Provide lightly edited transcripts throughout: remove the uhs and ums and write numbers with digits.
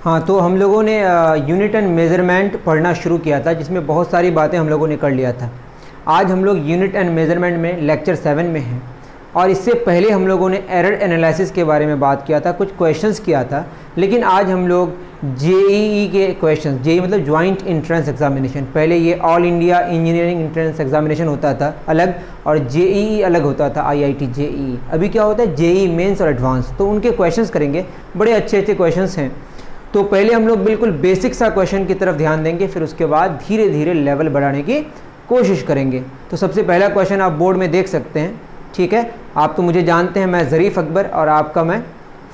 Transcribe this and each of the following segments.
हाँ, तो हम लोगों ने यूनिट एंड मेज़रमेंट पढ़ना शुरू किया था, जिसमें बहुत सारी बातें हम लोगों ने कर लिया था। आज हम लोग यूनिट एंड मेज़रमेंट में लेक्चर 7 में हैं, और इससे पहले हम लोगों ने एरर एनालिसिस के बारे में बात किया था, कुछ क्वेश्चंस किया था। लेकिन आज हम लोग जेईई के क्वेश्चंस, जेईई मतलब जॉइंट एंट्रेंस एग्जामिनेशन, पहले ये all India engineering entrance examination होता था अलग, और जेईई अलग होता था, आईआईटी जेईई। अभी क्या होता है, जेईई मेंस और एडवांस। तो उनके क्वेश्चंस करेंगे, बड़े अच्छे अच्छे क्वेश्चंस हैं। तो पहले हम लोग बिल्कुल बेसिक सा क्वेश्चन की तरफ ध्यान देंगे, फिर उसके बाद धीरे धीरे लेवल बढ़ाने की कोशिश करेंगे। तो सबसे पहला क्वेश्चन आप बोर्ड में देख सकते हैं, ठीक है। आप तो मुझे जानते हैं, मैं ज़रीफ़ अकबर, और आपका मैं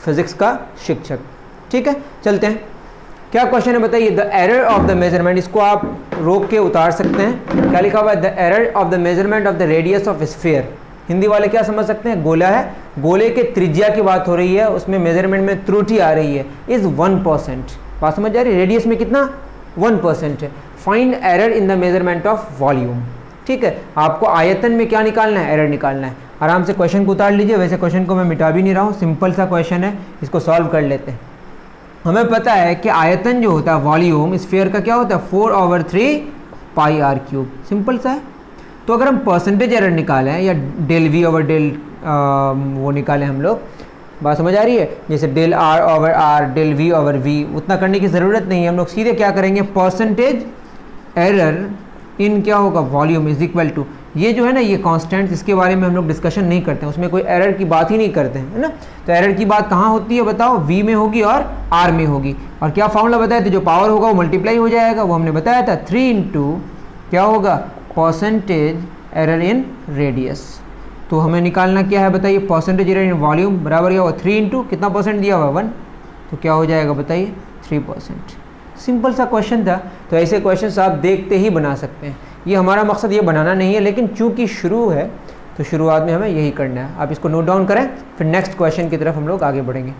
फिज़िक्स का शिक्षक, ठीक है। चलते हैं, क्या क्वेश्चन है बताइए। The error of the measurement, इसको आप रोक के उतार सकते हैं। क्या लिखा हुआ है, the error of the measurement of the radius of sphere. Hindi वाले क्या समझ सकते हैं, गोला है, गोले के त्रिज्या की बात हो रही है, उसमें मेजरमेंट में त्रुटि आ रही है, इज़ 1%। बात समझ आ रही है, रेडियस में कितना 1% है। Find error in the measurement of volume, ठीक है। आपको आयतन में क्या निकालना है, एरर निकालना है। आराम से क्वेश्चन को उतार लीजिए। वैसे क्वेश्चन को मैं मिटा भी नहीं रहा हूँ, सिंपल सा क्वेश्चन है, इसको सॉल्व कर लेते हैं। हमें पता है कि आयतन जो होता है, वॉल्यूम स्फीयर का क्या होता है, 4/3 πr³। सिंपल सा है। तो अगर हम परसेंटेज एरर निकालें या डेल वी ओवर डेल वो निकालें हम लोग, बात समझ आ रही है, जैसे del R over R, del V over V, उतना करने की ज़रूरत नहीं है। हम लोग सीधे क्या करेंगे, परसेंटेज एरर इन क्या होगा, वॉल्यूम इज इक्वल टू, ये जो है ना, ये कांस्टेंट, इसके बारे में हम लोग डिस्कशन नहीं करते हैं, उसमें कोई एरर की बात ही नहीं करते हैं, है ना। तो एरर की बात कहाँ होती है बताओ, वी में होगी और आर में होगी। और क्या फॉर्मूला बताया था, जो पावर होगा वो मल्टीप्लाई हो जाएगा, वो हमने बताया था 3 इंटू क्या होगा, परसेंटेज एरर इन रेडियस। तो हमें निकालना क्या है बताइए, परसेंटेज एरर इन वॉल्यूम बराबर क्या होगा, 3 इंटू कितना परसेंट दिया हुआ 1, तो क्या हो जाएगा बताइए 3%। सिंपल सा क्वेश्चन था। तो ऐसे क्वेश्चन आप देखते ही बना सकते हैं। ये हमारा मकसद ये बनाना नहीं है, लेकिन चूंकि शुरू है तो शुरुआत में हमें यही करना है। आप इसको नोट डाउन करें, फिर नेक्स्ट क्वेश्चन की तरफ हम लोग आगे बढ़ेंगे।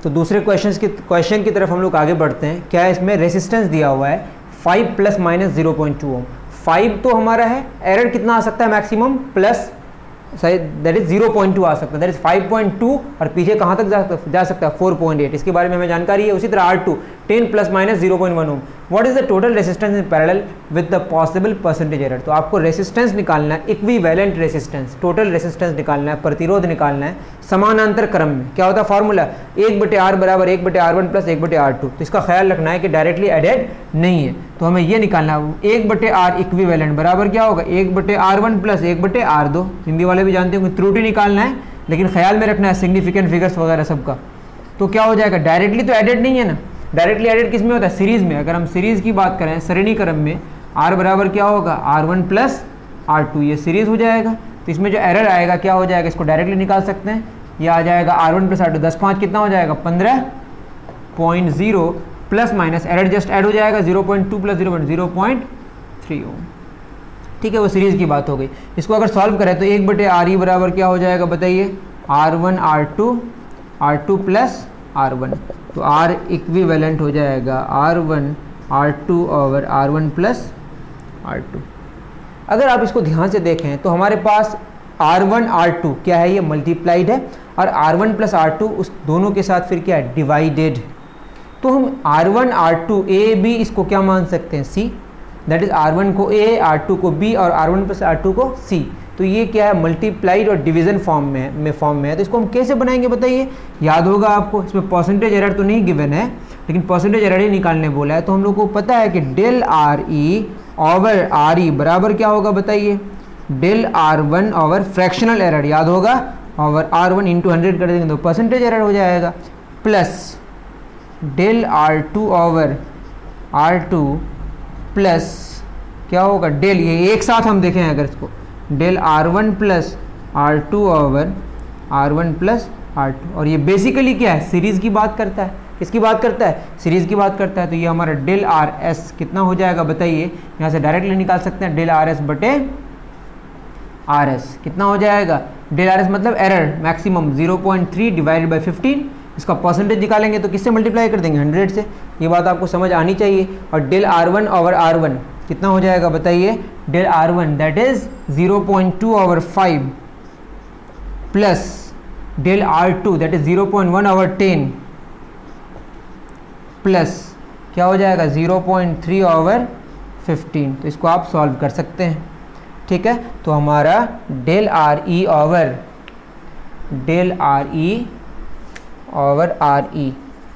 तो दूसरे क्वेश्चन की तरफ हम लोग आगे बढ़ते हैं। क्या है इसमें, रेसिस्टेंस दिया हुआ है 5 + -0.2 ओम। 5 तो हमारा है, एरर कितना आ सकता है मैक्सिमम, प्लस दैट इज 0.2 आ सकता है, दैट इज 5.2, और पीछे कहाँ तक जा सकता है 4.8। इसके बारे में हमें जानकारी है। उसी तरह R2 10 + -0.1 ohm. What is the total resistance in parallel with the possible percentage error. तो आपको रेसिस्टेंस निकालना है, इक्विवेलेंट रेसिस्टेंस, टोटल रेसिस्टेंस निकालना है, प्रतिरोध निकालना है समानांतर क्रम में। क्या होता है फार्मूला, 1/R बराबर 1/R1 + 1/R2। तो इसका ख्याल रखना है कि डायरेक्टली एडेड नहीं है, तो हमें ये निकालना है 1/R इक्विवेलेंट बराबर क्या होगा, 1/R1 + 1/R2। हिंदी वाले भी जानते होंगे, त्रुटि निकालना है, लेकिन ख्याल में रखना है सिग्निफिकेंट फिगर्स वगैरह सबका। तो क्या हो जाएगा, डायरेक्टली तो एडेड नहीं है ना, डायरेक्टली एडेड किस में होता है, सीरीज़ में। अगर हम सीरीज़ की बात करें, श्रेणी क्रम में, R बराबर क्या होगा, R1 + R2, ये सीरीज़ हो जाएगा। तो इसमें जो एरर आएगा क्या हो जाएगा, इसको डायरेक्टली निकाल सकते हैं। ये आ जाएगा R1 + R2, 10 5 कितना हो जाएगा, 15.0 plus minus error just add हो जाएगा 0.2 + 0.3 ओम, ठीक है। वो सीरीज़ की बात हो गई। इसको अगर सॉल्व करें तो 1/RE बराबर क्या हो जाएगा बताइए, R1 R2 + R1। तो R इक्विवेलेंट हो जाएगा R1 R2 over R1 + R2। अगर आप इसको ध्यान से देखें तो हमारे पास R1 R2 क्या है, ये मल्टीप्लाइड है, और R1 + R2 उस दोनों के साथ फिर क्या है, डिवाइडेड। तो हम R1 R2 A B इसको क्या मान सकते हैं, C, दैट इज R1 को A, R2 को B और R1 + R2 को C। तो ये क्या है, मल्टीप्लाइड और डिवीजन फॉर्म में है। तो इसको हम कैसे बनाएंगे बताइए, याद होगा आपको, इसमें परसेंटेज एरर तो नहीं गिवन है, लेकिन परसेंटेज एरर ही निकालने बोला है। तो हम लोग को पता है कि डेल RE ओवर RE बराबर क्या होगा बताइए, del R1 over fractional error, याद होगा, ओवर R1 × 100 कर देंगे तो परसेंटेज एरर हो जाएगा, plus del R2 over R2 plus क्या होगा, डेल, ये एक साथ हम देखें अगर इसको, del R1 + R2 over R1 + R2। और ये बेसिकली क्या है, सीरीज़ की बात करता है। किसकी बात करता है, सीरीज़ की बात करता है। तो ये हमारा डेल RS कितना हो जाएगा बताइए, यहाँ से डायरेक्टली निकाल सकते हैं, डेल RS/RS कितना हो जाएगा, डेल आर एस मतलब एरर मैक्सिमम 0.3 डिवाइडेड बाई 15, इसका परसेंटेज निकालेंगे तो किससे मल्टीप्लाई कर देंगे 100 से, ये बात आपको समझ आनी चाहिए। और डेल R1 ओवर R1 कितना हो जाएगा बताइए, del R1 that is 0.2 over 5 plus del R2 that is 0.1 over 10 plus क्या हो जाएगा 0.3 ओवर 15। तो इसको आप सॉल्व कर सकते हैं, ठीक है। तो हमारा del R E over R E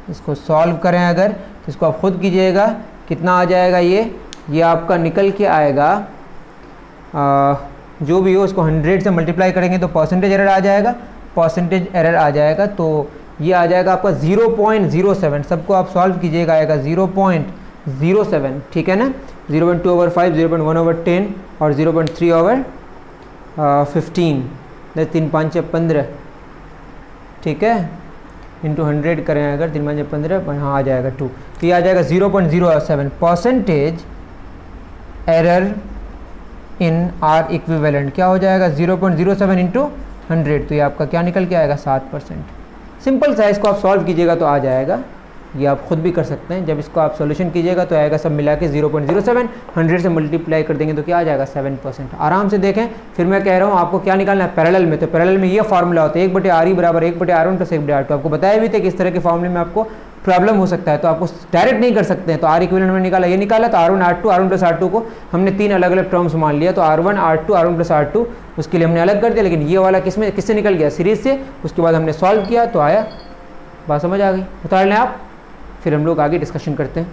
इसको सॉल्व करें अगर, तो इसको आप खुद कीजिएगा, कितना आ जाएगा ये आपका निकल के आएगा जो भी हो उसको 100 से मल्टीप्लाई करेंगे तो परसेंटेज एरर आ जाएगा, तो ये आ जाएगा आपका 0.07, सबको आप सॉल्व कीजिएगा, आएगा 0.07, ठीक है ना। 0.2 ओवर 5, 0.1 ओवर 10 और 0.3 ओवर 15, 3 5 15, ठीक है, इंटू 100 करें अगर 3 5 15, हाँ आ जाएगा 2, तो ये आ जाएगा 0.07 percentage error in are equivalent, क्या हो जाएगा 0.07 इंटू 100, तो ये आपका क्या निकल के आएगा 7%। सिंपल सा, इसको आप सॉल्व कीजिएगा तो आ जाएगा, ये आप खुद भी कर सकते हैं। जब इसको आप सॉल्यूशन कीजिएगा तो आएगा सब मिला के 0.07, 100 से मल्टीप्लाई कर देंगे तो क्या आ जाएगा 7%। आराम से देखें, फिर मैं कह रहा हूँ आपको क्या निकालना है पैरेलल में, तो पैरेलल में ये फार्मूला होता है 1/RE बराबर 1/R1 प्लस 1/R2। आपको बताया भी थे कि इस तरह के फार्मूले में आपको प्रॉब्लम हो सकता है, तो आपको डायरेक्ट नहीं कर सकते हैं। तो आर इक्विवेलेंट में निकाला, ये निकाला, तो R1 R2 R1 plus R2 को हमने 3 अलग अलग टर्म्स मान लिया, तो R1 R2 R1 plus R2 उसके लिए हमने अलग कर दिया, लेकिन ये वाला किससे निकल गया सीरीज से। उसके बाद हमने सॉल्व किया तो आया, बात समझ आ गई, उतार लें आप, फिर हम लोग आगे डिस्कशन करते हैं।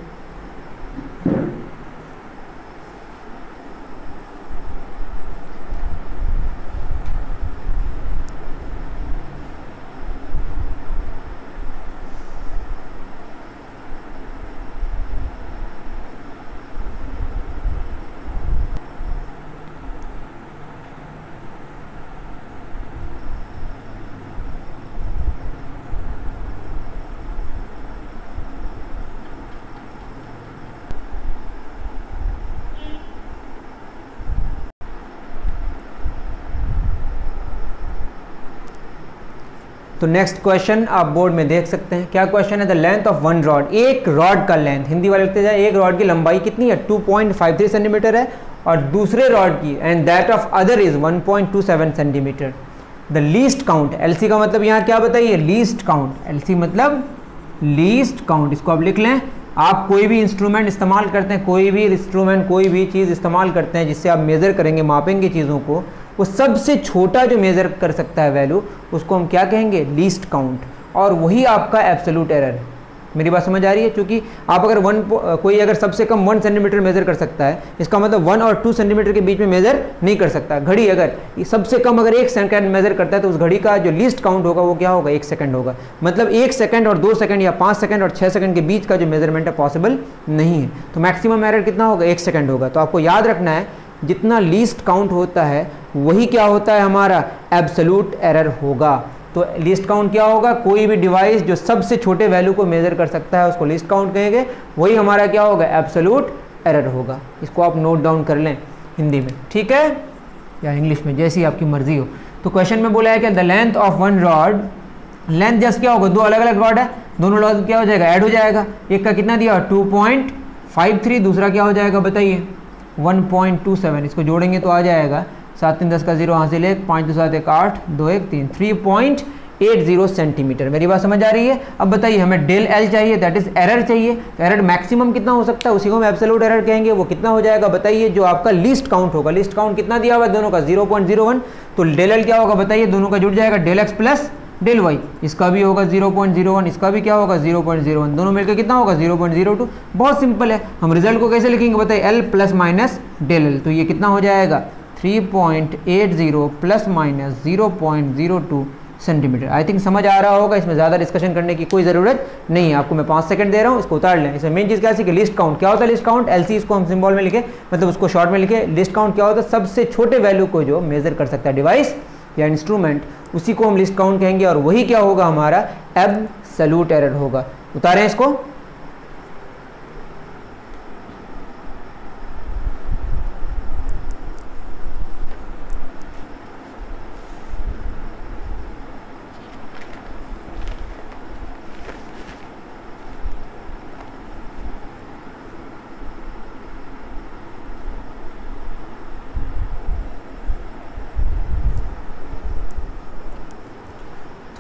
तो नेक्स्ट क्वेश्चन आप बोर्ड में देख सकते हैं, क्या क्वेश्चन है, the length of one rod, एक रॉड का लेंथ, हिंदी वाले लिखते जाए, एक रॉड की लंबाई कितनी है 2.53 सेंटीमीटर है, और दूसरे रॉड की and that of other is 1.27 centimetre. The least count, LC का मतलब यहाँ क्या बताइए, लीस्ट काउंट, एलसी मतलब लीस्ट काउंट, इसको आप लिख लें। आप कोई भी इंस्ट्रूमेंट इस्तेमाल करते हैं, कोई भी इंस्ट्रूमेंट कोई भी चीज़ इस्तेमाल करते हैं जिससे आप मेज़र करेंगे, मापेंगे चीज़ों को, वो सबसे छोटा जो मेज़र कर सकता है वैल्यू, उसको हम क्या कहेंगे, लीस्ट काउंट, और वही आपका एब्सोल्यूट एरर है। मेरी बात समझ आ रही है, क्योंकि आप अगर कोई अगर सबसे कम 1 सेंटीमीटर मेज़र कर सकता है, इसका मतलब 1 और 2 सेंटीमीटर के बीच में मेज़र नहीं कर सकता। घड़ी अगर सबसे कम अगर 1 सेकंड मेज़र करता है तो उस घड़ी का जो लीस्ट काउंट होगा वो क्या होगा, 1 सेकंड होगा। मतलब 1 सेकंड और 2 सेकंड या 5 सेकंड और 6 सेकंड के बीच का जो मेजरमेंट है पॉसिबल नहीं है, तो मैक्सिमम एरर कितना होगा, 1 सेकंड होगा। तो आपको याद रखना है जितना लीस्ट काउंट होता है वही क्या होता है, हमारा एब्सोल्यूट एरर होगा। तो लीस्ट काउंट क्या होगा, कोई भी डिवाइस जो सबसे छोटे वैल्यू को मेजर कर सकता है उसको लीस्ट काउंट कहेंगे, वही हमारा क्या होगा, एब्सोल्यूट एरर होगा। इसको आप नोट डाउन कर लें हिंदी में, ठीक है, या इंग्लिश में, जैसी आपकी मर्जी हो। तो क्वेश्चन में बोला है कि the length of one rod, length just क्या होगा, दो अलग अलग रॉड है, दोनों रॉड क्या हो जाएगा, ऐड हो जाएगा। एक का कितना दिया 2.53, दूसरा क्या हो जाएगा बताइए 1.27, इसको जोड़ेंगे तो आ जाएगा 7 3 10 का 0 हासिल 1, 5 2 7 1 8 2 1 3, 3.80 सेंटीमीटर। मेरी बात समझ आ रही है। अब बताइए हमें डेल एल चाहिए, दैट इज एरर चाहिए। तो एरर मैक्सिमम कितना हो सकता है, उसी को हम एब्सोल्यूट एरर कहेंगे। वो कितना हो जाएगा बताइए, जो आपका लीस्ट काउंट होगा। लीस्ट काउंट कितना दिया हुआ है दोनों का 0.01, तो डेल एल क्या होगा बताइए, दोनों का जुड़ जाएगा del X plus del Y, इसका भी होगा 0.01, इसका भी क्या होगा 0.01, दोनों मिलकर कितना होगा 0.02। बहुत सिंपल है, हम रिजल्ट को कैसे लिखेंगे बताइए, L plus minus del L, तो ये कितना हो जाएगा 3.80 plus minus 0.02 centimetre. I think समझ आ रहा होगा, इसमें ज़्यादा डिस्कशन करने की कोई ज़रूरत नहीं है। आपको मैं 5 सेकंड दे रहा हूँ, इसको उतार लें। इसमें मेन चीज़ क्या है कि लिस्ट काउंट क्या होता है, लिस्ट काउंट एलसी, इसको हम सिंबल में लिखे, मतलब उसको शॉर्ट में लिखे। लिस्ट काउंट क्या होता है, सबसे छोटे वैल्यू को जो मेजर कर सकता है डिवाइस या इंस्ट्रूमेंट, उसी को हम लिस्ट काउंट कहेंगे, और वही क्या होगा हमारा एब्सोल्यूट एरर होगा। उतारें इसको।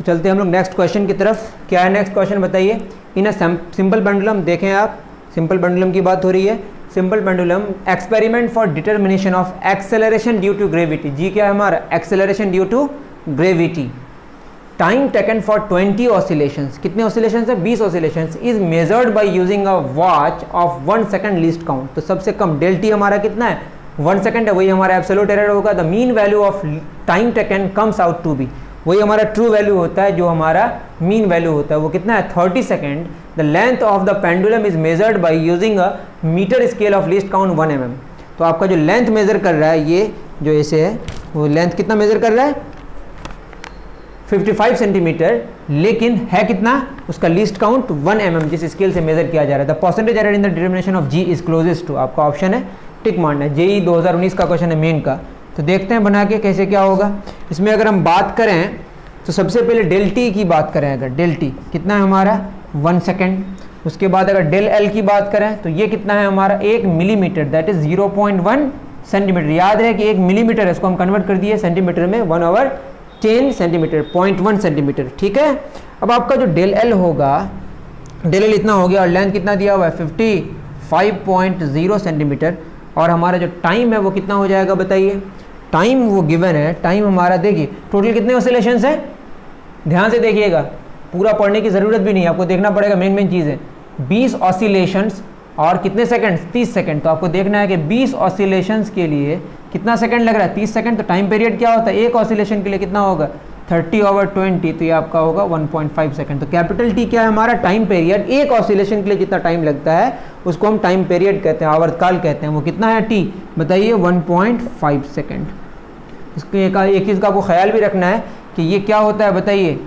चलते हैं हम लोग नेक्स्ट क्वेश्चन की तरफ। क्या है नेक्स्ट क्वेश्चन बताइए। इन अ सिंपल पेंडुलम, देखें आप सिंपल पेंडुलम की बात हो रही है। Simple pendulum experiment for determination of acceleration due to gravity. G क्या है हमारा, acceleration due to gravity. Time taken for 20 oscillations, कितने ऑसिलेशंस है, 20 oscillations, is measured by using a watch of 1 second least count. तो सबसे कम del T हमारा कितना है, 1 सेकंड है, वही हमारा एब्सोल्यूट एरर होगा। The mean value of time taken comes out to be, वही हमारा ट्रू वैल्यू होता है, जो हमारा मीन वैल्यू होता है वो कितना है, 30 second. The length of the pendulum is measured by using a metre scale of least count 1 mm। तो आपका जो लेंथ मेजर कर रहा है, ये जो ऐसे है वो लेंथ कितना मेजर कर रहा है, 55 सेंटीमीटर, लेकिन है कितना, उसका लीस्ट काउंट 1 mm जिस स्केल से मेजर किया जा रहा है। The percentage error in the determination of G is closest to, आपका ऑप्शन है टिक मारना है। जेई 2019 का क्वेश्चन है मेन का। तो देखते हैं बना के कैसे क्या होगा इसमें। अगर हम बात करें तो सबसे पहले डेल टी की बात करें, अगर डेल टी कितना है हमारा 1 सेकेंड। उसके बाद अगर डेल एल की बात करें तो ये कितना है हमारा 1 मिलीमीटर, दैट इज 0.1 सेंटीमीटर। याद रहे कि 1 मिलीमीटर है, इसको हम कन्वर्ट कर दिए सेंटीमीटर में, 1/10 सेंटीमीटर, 0.1 सेंटीमीटर। ठीक है। अब आपका जो डेल एल होगा, डेल एल इतना हो गया और लेंथ कितना दिया हुआ है 55.0 सेंटीमीटर। और हमारा जो टाइम है वो कितना हो जाएगा बताइए, टाइम वो गिवन है, टाइम हमारा देखिए टोटल कितने ऑसिलेशंस है, ध्यान से देखिएगा, पूरा पढ़ने की ज़रूरत भी नहीं है, आपको देखना पड़ेगा मेन चीज़ है। 20 ऑसिलेशंस और कितने सेकंड, 30 सेकंड। तो आपको देखना है कि 20 ऑसिलेशंस के लिए कितना सेकंड लग रहा है, 30 सेकंड। तो टाइम पीरियड क्या होता है, एक ऑसिलेशन के लिए कितना होगा, 30/20, तो ये आपका होगा 1.5 सेकंड। तो कैपिटल टी क्या है हमारा, टाइम पीरियड। एक ऑसिलेशन के लिए जितना टाइम लगता है उसको हम टाइम पीरियड कहते हैं, आवर्तकाल कहते हैं। वो कितना है टी बताइए, 1.5 सेकंड। इसके एक चीज़ का आपको ख्याल भी रखना है कि ये क्या होता है बताइए,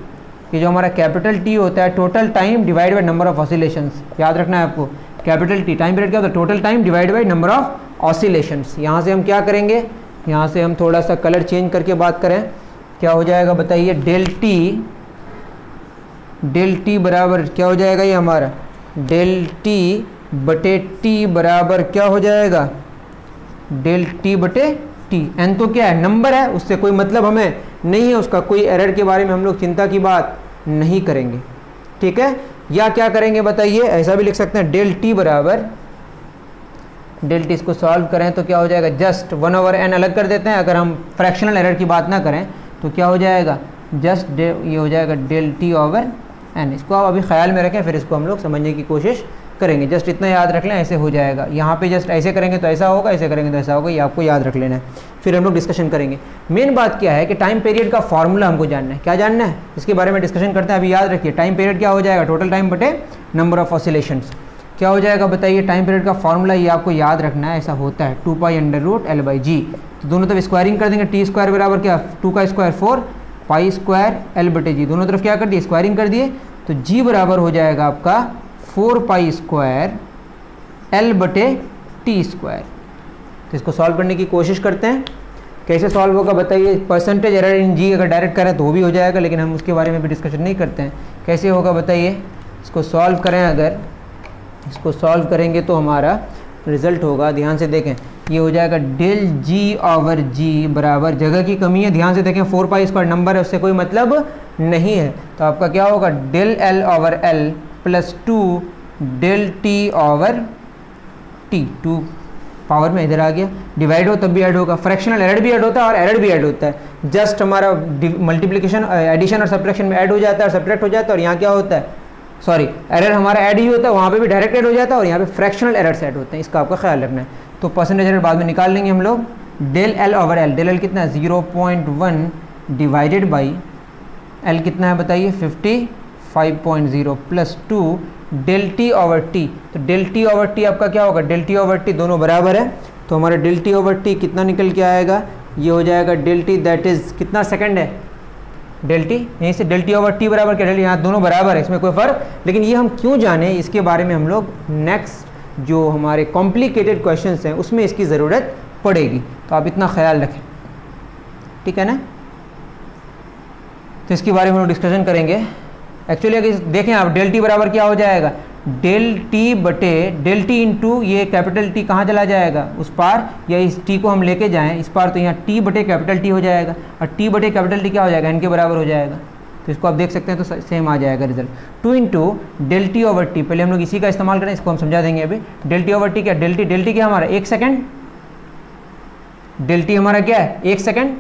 कि जो हमारा कैपिटल टी होता है total time divide by number of oscillations. याद रखना है आपको, कैपिटल टी टाइम पीरियड क्या होता है, total time divide by number of oscillations. यहाँ से हम क्या करेंगे, यहाँ से हम थोड़ा सा कलर चेंज करके बात करें, क्या हो जाएगा बताइए, डेल टी बराबर क्या हो जाएगा, ये हमारा डेल टी बटे टी बराबर क्या हो जाएगा, डेल टी बटे टी। एन तो क्या है, नंबर है, उससे कोई मतलब हमें नहीं है, उसका कोई एरर के बारे में हम लोग चिंता की बात नहीं करेंगे। ठीक है। या क्या करेंगे बताइए, ऐसा भी लिख सकते हैं, डेल टी बराबर, डेल टी इसको सॉल्व करें तो क्या हो जाएगा, जस्ट 1/n अलग कर देते हैं। अगर हम फ्रैक्शनल एरर की बात ना करें तो क्या हो जाएगा, जस्ट ये हो जाएगा डेल टी ओवर एन। इसको आप अभी ख्याल में रखें, फिर इसको हम लोग समझने की कोशिश करेंगे। जस्ट इतना याद रख लें, ऐसे हो जाएगा। यहाँ पे जस्ट ऐसे करेंगे तो ऐसा होगा, ऐसे करेंगे तो ऐसा होगा, ये आपको याद रख लेना है, फिर हम लोग डिस्कशन करेंगे। मेन बात क्या है कि टाइम पीरियड का फॉर्मूला हमको जानना है। क्या जानना है, इसके बारे में डिस्कशन करते हैं। अभी याद रखिए, टाइम पीरियड क्या हो जाएगा, टोटल टाइम बटे नंबर ऑफ ऑसिलेशंस। क्या हो जाएगा बताइए, टाइम पीरियड का फॉर्मूला ये आपको याद रखना है, ऐसा होता है 2π√L/g। तो दोनों तरफ स्क्वायरिंग कर देंगे, t² बराबर क्या, 2 का स्क्वायर 4, π²L/g। दोनों तरफ क्या कर दिए, स्क्वायरिंग कर दिए। तो g बराबर हो जाएगा आपका 4π² L/t²। तो इसको सॉल्व करने की कोशिश करते हैं, कैसे सॉल्व होगा बताइए। परसेंटेज एरर इन जी अगर डायरेक्ट करें तो वो भी हो जाएगा, लेकिन हम उसके बारे में भी डिस्कशन नहीं करते हैं। कैसे होगा बताइए, इसको सॉल्व करें, अगर इसको सॉल्व करेंगे तो हमारा रिजल्ट होगा, ध्यान से देखें, ये हो जाएगा डेल g/g बराबर, जगह की कमी है, ध्यान से देखें, 4π² नंबर है, उससे कोई मतलब नहीं है। तो आपका क्या होगा, del L/L plus 2 del t/t। 2 power में इधर आ गया, डिवाइड हो तब भी ऐड होगा, फ्रैक्शनल एरर भी ऐड होता है और एरर भी ऐड होता है। जस्ट हमारा मल्टीप्लिकेशन, एडिशन और सब्ट्रैक्शन में ऐड हो जाता है और सब्ट्रैक्ट हो जाता है, और यहाँ क्या होता है, सॉरी एरर हमारा ऐड ही होता है, वहाँ पे भी डायरेक्ट ऐड हो जाता है और यहाँ पे फ्रैक्शनल एरर्स ऐड होते हैं। इसका आपका ख्याल रखना है। तो परसेंटेज एरर बाद में निकाल लेंगे हम लोग। डेल L/L, डेल L कितना है, 0.1 डिवाइडेड बाई L कितना है बताइए, 55.0 प्लस 2 डेल t/t। तो डेल t/t आपका क्या होगा, डेल t/t दोनों बराबर है, तो हमारा डेल t/t कितना निकल के आएगा, ये हो जाएगा डेल t, दैट इज़ कितना सेकंड है, डेल टी, यहीं से डेल t/t बराबर क्या, डेल, यहाँ दोनों बराबर है, इसमें कोई फ़र्क। लेकिन ये हम क्यों जाने, इसके बारे में हम लोग नेक्स्ट जो हमारे कॉम्प्लिकेटेड क्वेश्चंस हैं उसमें इसकी ज़रूरत पड़ेगी, तो आप इतना ख्याल रखें, ठीक है ना। तो इसके बारे में हम लोग डिस्कशन करेंगे। एक्चुअली अगर देखें आप, डेल टी बराबर क्या हो जाएगा, डेल टी बटे डेल टी इंटू ये कैपिटल टी कहाँ चला जाएगा, उस पार, या इस टी को हम लेके जाएं इस पार, तो यहाँ टी बटे कैपिटल टी हो जाएगा, और टी बटे कैपिटल टी क्या हो जाएगा, एन के बराबर हो जाएगा। तो तो इसको आप देख सकते हैं, तो सेम आ जाएगा result. 2 into del T over T, पहले हम लोग इसी का इस्तेमाल करें, इसको हम समझा देंगे अभी। डेल टी ओवर टी क्या, डेल टी क्या हमारा 1 सेकेंड, डेल टी हमारा क्या है 1 सेकेंड,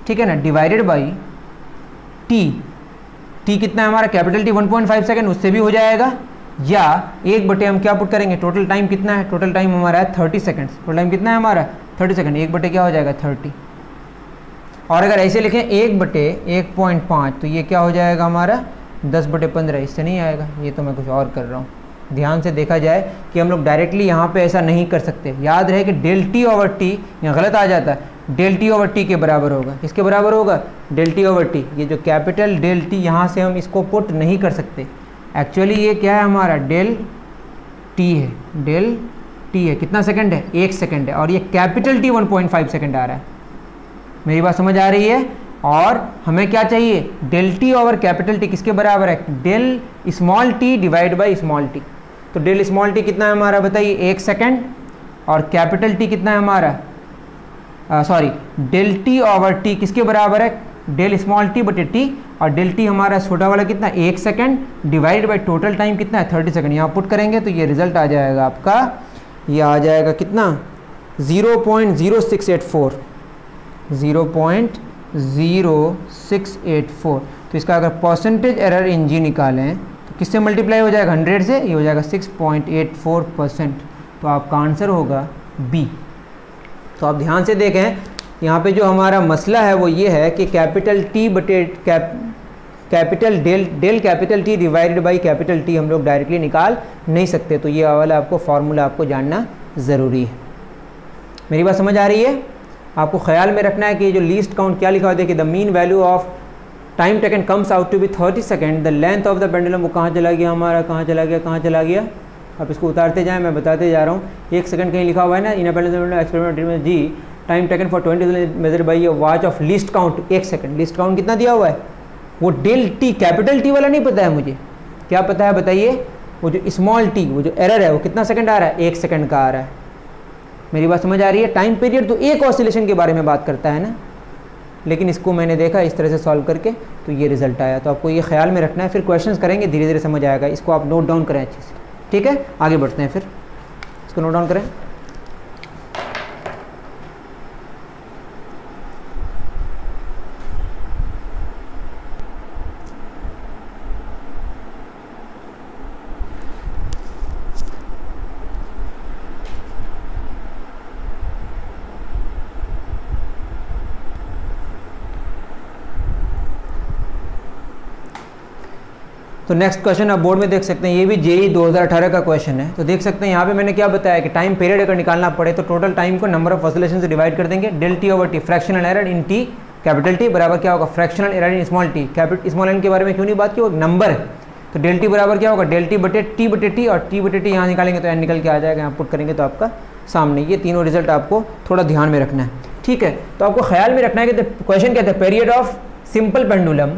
ठीक है ना, डिवाइडेड बाई टी कितना है हमारा, कैपिटल टी 1.5 सेकेंड, उससे भी हो जाएगा, या 1/, हम क्या पुट करेंगे, टोटल टाइम कितना है, टोटल टाइम हमारा है 30 सेकेंड्स, टोटल टाइम कितना है हमारा 30 सेकेंड, 1/, क्या हो जाएगा 30। और अगर ऐसे लिखें 1/1.5 तो ये क्या हो जाएगा हमारा 10/15, इससे नहीं आएगा, ये तो मैं कुछ और कर रहा हूँ। ध्यान से देखा जाए कि हम लोग डायरेक्टली यहाँ पे ऐसा नहीं कर सकते, याद रहे कि डेल टी ओवर टी यहाँ गलत आ जाता है, डेल टी ओवर टी के बराबर होगा, किसके बराबर होगा, डेल टी ओवर टी। ये जो कैपिटल डेल टी यहाँ से हम इसको पुट नहीं कर सकते, एक्चुअली ये क्या है हमारा डेल टी है, डेल टी है, कितना सेकंड है 1 सेकंड है, और ये कैपिटल टी 1.5 सेकंड आ रहा है। मेरी बात समझ आ रही है। और हमें क्या चाहिए, del T over capital T किसके बराबर है, del small T divide by small T. तो डेल स्मॉल टी कितना है हमारा बताइए 1 सेकंड, और कैपिटल टी कितना है हमारा, sorry del T over T किसके बराबर है, डेल स्मॉल टी बटे टी, और डेल टी हमारा छोटा वाला कितना 1 second divide by total time कितना है 30 सेकंड। यहाँ पुट करेंगे तो ये रिजल्ट आ जाएगा आपका, ये आ जाएगा कितना 0.0684, 0.0684। तो इसका अगर परसेंटेज एरर इन जी निकालें तो किससे मल्टीप्लाई हो जाएगा 100 से, ये हो जाएगा 6.84%। तो आपका आंसर होगा बी। तो आप ध्यान से देखें, यहाँ पे जो हमारा मसला है वो ये है कि कैपिटल टी बटे capital del capital T divided by capital T हम लोग डायरेक्टली निकाल नहीं सकते। तो ये वाला आपको फार्मूला आपको जानना ज़रूरी है। मेरी बात समझ आ रही है। आपको ख्याल में रखना है कि जो लीस्ट काउंट क्या लिखा हुआ है, देखिए the mean value of time taken comes out to be 30 second, the length of the pendulum, वो कहाँ चला गया हमारा, कहाँ चला गया। आप इसको उतारते जाएं, मैं बताते जा रहा हूँ। 1 सेकंड कहीं लिखा हुआ है ना, इन एक्सपेरिमेंट में G time taken for 20 measure by watch of least count 1 second. Least count कितना दिया हुआ है, वो डेल टी कैपिटल टी वाला नहीं पता है मुझे, क्या पता है बताइए, वो जो स्मॉल टी, वो जो एरर है वो कितना सेकंड आ रहा है, 1 सेकंड का आ रहा है। मेरी बात समझ आ रही है। टाइम पीरियड तो एक ऑसिलेशन के बारे में बात करता है ना, लेकिन इसको मैंने देखा इस तरह से सॉल्व करके तो ये रिजल्ट आया। तो आपको ये ख्याल में रखना है, फिर क्वेश्चंस करेंगे धीरे धीरे समझ आएगा। इसको आप नोट डाउन करें अच्छे से, ठीक है। आगे बढ़ते हैं, फिर इसको नोट डाउन करें। तो नेक्स्ट क्वेश्चन आप बोर्ड में देख सकते हैं, ये भी जेई 2018 का क्वेश्चन है। तो देख सकते हैं यहाँ पे मैंने क्या बताया कि टाइम पीरियड अगर निकालना पड़े तो टोटल टाइम को नंबर ऑफ ऑसिलेशन से डिवाइड कर देंगे। Del T over T fractional error in T capital T बराबर क्या होगा, fractional error in small T. Small N के बारे में क्यों नहीं बात की, वो नंबर है। तो डेल टी बराबर क्या होगा, डेल टी बटे टी, और टी बटे टी यहाँ निकालेंगे तो एन निकल के आ जाएगा, यहाँ पुट करेंगे तो आपका सामने ये तीनों रिजल्ट आपको थोड़ा ध्यान में रखना है, ठीक है। तो आपको ख्याल में रखना है कि क्वेश्चन कहते हैं period of simple pendulum,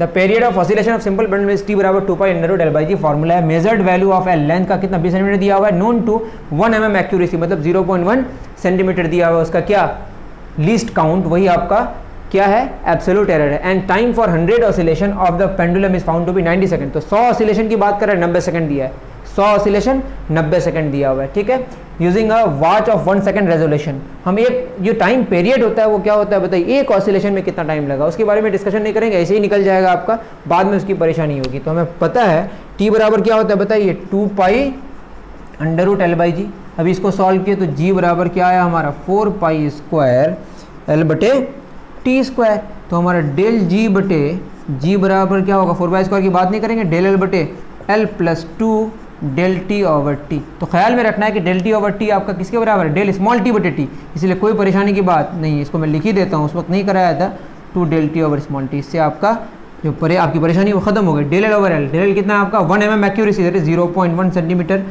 the period of oscillation of simple pendulum is T बराबर 2 pi under root L by G. Formula है measured value of L, length का कितना 20 सेंटीमीटर दिया हुआ है, नोन टू 1 mm एक्यूरेसी, मतलब 0.1 सेंटीमीटर दिया हुआ है। उसका क्या लीस्ट काउंट, वही आपका क्या है एब्सोल्यूट एरर है। And time for 100 oscillation of the pendulum is found to be 90 second. तो 100 ऑसिलेशन की बात कर रहे हैं, 90 सेकंड दिया है, 100 ऑसिलेशन 90 सेकंड दिया हुआ है, ठीक है। Using a watch of 1 second resolution, हम एक जो टाइम पीरियड होता है वो क्या होता है बताइए, एक ऑसिलेशन में कितना टाइम लगा, उसके बारे में डिस्कशन नहीं करेंगे, ऐसे ही निकल जाएगा आपका, बाद में उसकी परेशानी होगी। तो हमें पता है टी बराबर क्या होता है बताइए, 2 pi under root L by G. अभी इसको सॉल्व किए तो जी बराबर क्या आया हमारा 4 पाई स्क्वायर एल बटे टी स्क्वायर। तो हमारा डेल जी बटे जी बराबर क्या होगा, 4 पाई स्क्वायर की बात नहीं करेंगे, डेल एल बटे L plus 2 del T over T. तो ख्याल में रखना है कि डेल टी ओवर टी आपका किसके बराबर है, डेल स्मॉल टी बटे टी, इसलिए कोई परेशानी की बात नहीं है। इसको मैं लिख ही देता हूँ, उस वक्त नहीं कराया था, 2 del T over small T. इससे आपका जो आपकी परेशानी वो खत्म हो गई। Del L over L, del L कितना है आपका 1 mm accuracy, that is 0.1 centimetre.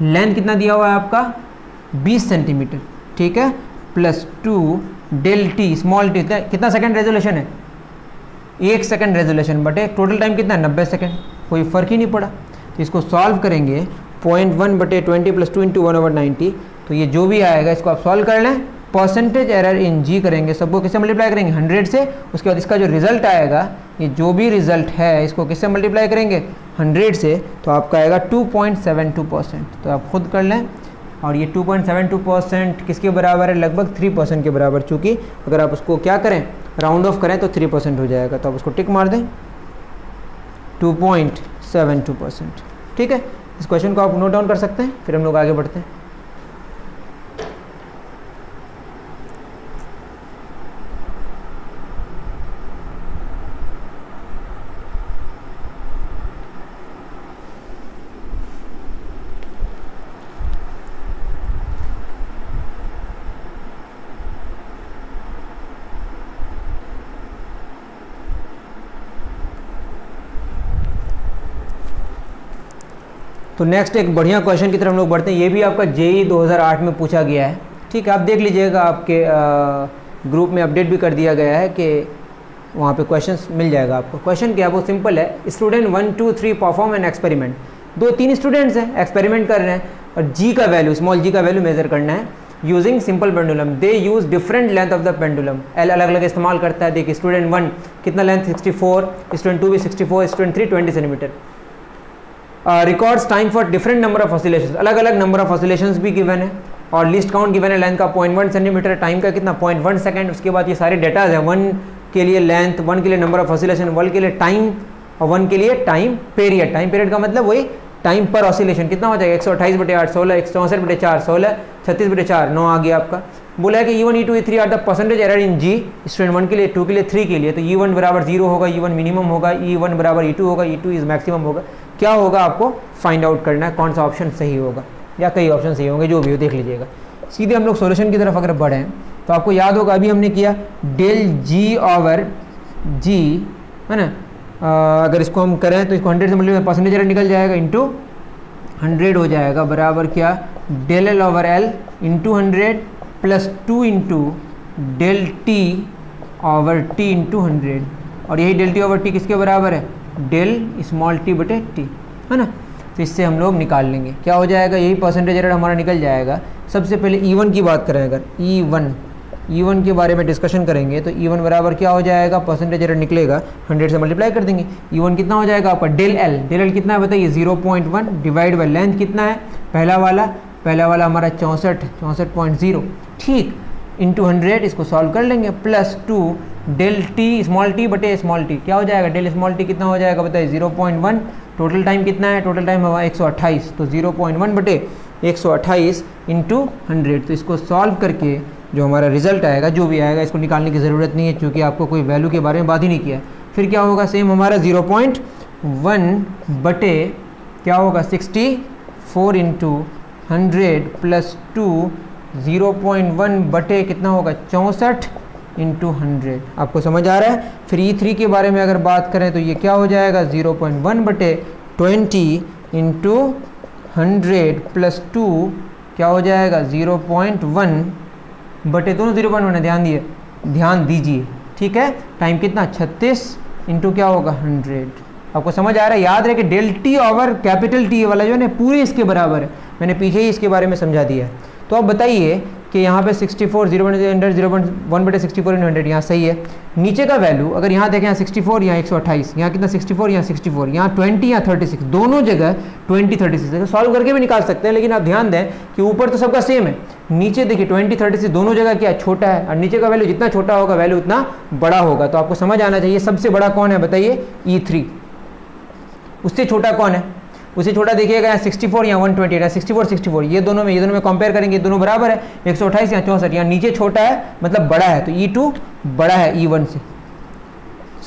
Length कितना दिया हुआ है आपका 20 सेंटीमीटर, ठीक है, plus 2 del T small T, कितना सेकंड रेजोल्यूशन है, 1 सेकंड रेजोल्यूशन बटे टोटल टाइम कितना 90 सेकंड, कोई फ़र्क ही नहीं पड़ा। तो इसको सॉल्व करेंगे 0.1 बटे 20 प्लस 2 इंटू 1/90। तो ये जो भी आएगा इसको आप सॉल्व कर लें, परसेंटेज एरर इन जी करेंगे, सबको किससे मल्टीप्लाई करेंगे 100 से। उसके बाद इसका जो रिजल्ट आएगा, ये जो भी रिजल्ट है इसको किससे मल्टीप्लाई करेंगे 100 से, तो आपका आएगा 2.72%। तो आप खुद कर लें। और ये 2.72% किसके बराबर है, लगभग 3% के बराबर। चूँकि अगर आप उसको क्या करें, राउंड ऑफ करें तो 3% हो जाएगा। तो आप उसको टिक मार दें, 2.72%। ठीक है, इस क्वेश्चन को आप नोट डाउन कर सकते हैं, फिर हम लोग आगे बढ़ते हैं। तो नेक्स्ट एक बढ़िया क्वेश्चन की तरफ हम लोग बढ़ते हैं। ये भी आपका जेई 2008 में पूछा गया है। ठीक है, आप देख लीजिएगा, आपके ग्रुप में अपडेट भी कर दिया गया है कि वहाँ पे क्वेश्चंस मिल जाएगा आपको। क्वेश्चन क्या है, वो सिंपल है। Student 1, 2, 3 perform an experiment. 2-3 students हैं, एक्सपेरिमेंट कर रहे हैं और जी का वैल्यू, स्मॉल जी का वैल्यू मेजर करना है using simple pendulum. They use different length of the pendulum. L अलग अलग इस्तेमाल करता है। देखिए, स्टूडेंट 1 कितना लेंथ 64, स्टूडेंट 2 भी 64, student 3 20 centimetre. Records time for different number of oscillations, अलग अलग नंबर ऑफ ऑसिलेशंस भी गिवन है और लिस्ट काउंट गिवन है। लेंथ का 0.1 सेंटीमीटर, टाइम का कितना 0.1 सेकंड। उसके बाद ये सारे डेटाज हैं, 1 के लिए लेंथ, 1 के लिए नंबर ऑफ ऑसिलेशन, 1 के लिए टाइम और 1 के लिए टाइम पीरियड। टाइम पीरियड का मतलब वही टाइम पर ऑसिलेशन कितना हो जाएगा, 128/8 16, 164/4 16, 36/4 9 आ गया आपका। बोला है कि E1, E2, E3 are the percentage error in G. Student 1 के लिए, 2 के लिए, 3 के लिए। तो E1 बराबर 0 होगा, E1 मिनिमम होगा, E1 बराबर E2 होगा, E2 इज मैक्सिमम होगा। क्या होगा आपको फाइंड आउट करना है, कौन सा ऑप्शन सही होगा या कई ऑप्शन सही होंगे, जो भी हो देख लीजिएगा। सीधे हम लोग सॉल्यूशन की तरफ अगर बढ़ें तो आपको याद होगा अभी हमने किया डेल जी ओवर जी, है ना। अगर इसको हम करें तो इसको 100 से मल्टीप्लाई परसेंटेज एरर निकल जाएगा, इंटू 100 हो जाएगा, बराबर क्या del L over L into 100 प्लस 2 into del T over T into 100। और यही डेल टी ओवर टी किसके बराबर है, डेल स्मॉल टी बटे टी, है ना। तो इससे हम लोग निकाल लेंगे, क्या हो जाएगा, यही परसेंटेज एरर हमारा निकल जाएगा। सबसे पहले E1 की बात करें, अगर E1 के बारे में डिस्कशन करेंगे तो E1 बराबर क्या हो जाएगा, परसेंटेज एरर निकलेगा, 100 से मल्टीप्लाई कर देंगे। E1 कितना हो जाएगा आपका डेल एल कितना है बताइए, 0.1 डिवाइड बाई लेंथ कितना है, पहला वाला हमारा 64.0, ठीक, इंटू 100, इसको सॉल्व कर लेंगे, plus 2 del T small T बटे स्मॉल टी, क्या हो जाएगा, डेल स्मॉल टी कितना हो जाएगा बताइए 0.1। टोटल टाइम कितना है, टोटल टाइम हमारा 128, तो 0.1 बटे 128 इंटू 100। तो इसको सॉल्व करके जो हमारा रिजल्ट आएगा, जो भी आएगा, इसको निकालने की ज़रूरत नहीं है क्योंकि आपको कोई वैल्यू के बारे में बात ही नहीं किया है। फिर क्या होगा, सेम हमारा 0.1 बटे क्या होगा 64 इंटू 100 प्लस 2, 0.1 बटे कितना होगा 64 इंटू 100। आपको समझ आ रहा है। फिर E3 के बारे में अगर बात करें तो ये क्या हो जाएगा, 0.1 बटे 20 इंटू 100 प्लस 2 क्या हो जाएगा 0.1 बटे, दोनों 0.1 है, ध्यान दीजिए, ठीक है। टाइम कितना 36 इंटू क्या होगा 100। आपको समझ आ रहा है। याद रहे कि del T over capital T वाला जो है ना पूरे इसके बराबर है, मैंने पीछे ही इसके बारे में समझा दिया है। तो अब बताइए कि यहाँ पे 64 0.1 बटे 64 इन 100 यहाँ सही है। नीचे का वैल्यू अगर यहाँ देखें, यहाँ 64, यहाँ 128, यहाँ कितना 64, यहाँ 64, यहाँ 20, यहाँ 36, दोनों जगह 20 36 सॉल्व करके भी निकाल सकते हैं। लेकिन आप ध्यान दें कि ऊपर तो सबका सेम है, नीचे देखिए 20 36 दोनों जगह क्या छोटा है, और नीचे का वैल्यू जितना छोटा होगा वैल्यू उतना बड़ा होगा। तो आपको समझ आना चाहिए सबसे बड़ा कौन है बताइए, E3। उससे छोटा कौन है, उससे छोटा देखिएगा यहाँ 64 या 128, 64 ये दोनों में कंपेयर करेंगे, दोनों बराबर है, 128 या 64, यहाँ नीचे छोटा है मतलब बड़ा है, तो E2 बड़ा है E1 से।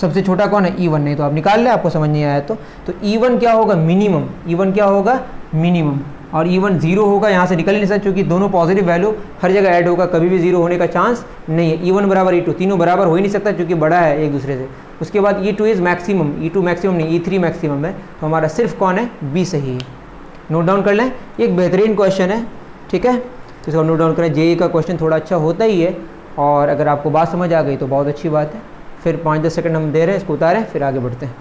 सबसे छोटा कौन है, E1। नहीं तो आप निकाल लें, आपको समझ नहीं आया तो E1 क्या होगा, मिनिमम। E1 क्या होगा, मिनिमम। और E1 0 होगा, यहाँ से निकल नहीं सकता क्योंकि दोनों पॉजिटिव वैल्यू हर जगह ऐड होगा, कभी भी 0 होने का चांस नहीं है। E1 बराबर E2, तीनों बराबर हो ही नहीं सकता क्योंकि बड़ा है एक दूसरे से। उसके बाद E2 is maximum, E2 maximum नहीं, E3 मैक्सिमम है। तो हमारा सिर्फ कौन है, B सही है। नोट डाउन कर लें, एक बेहतरीन क्वेश्चन है, ठीक है। तो इसको नोट डाउन करें। जेईई का क्वेश्चन थोड़ा अच्छा होता ही है, और अगर आपको बात समझ आ गई तो बहुत अच्छी बात है। फिर 5-10 सेकंड हम दे रहे हैं, इसको उतारें, फिर आगे बढ़ते हैं।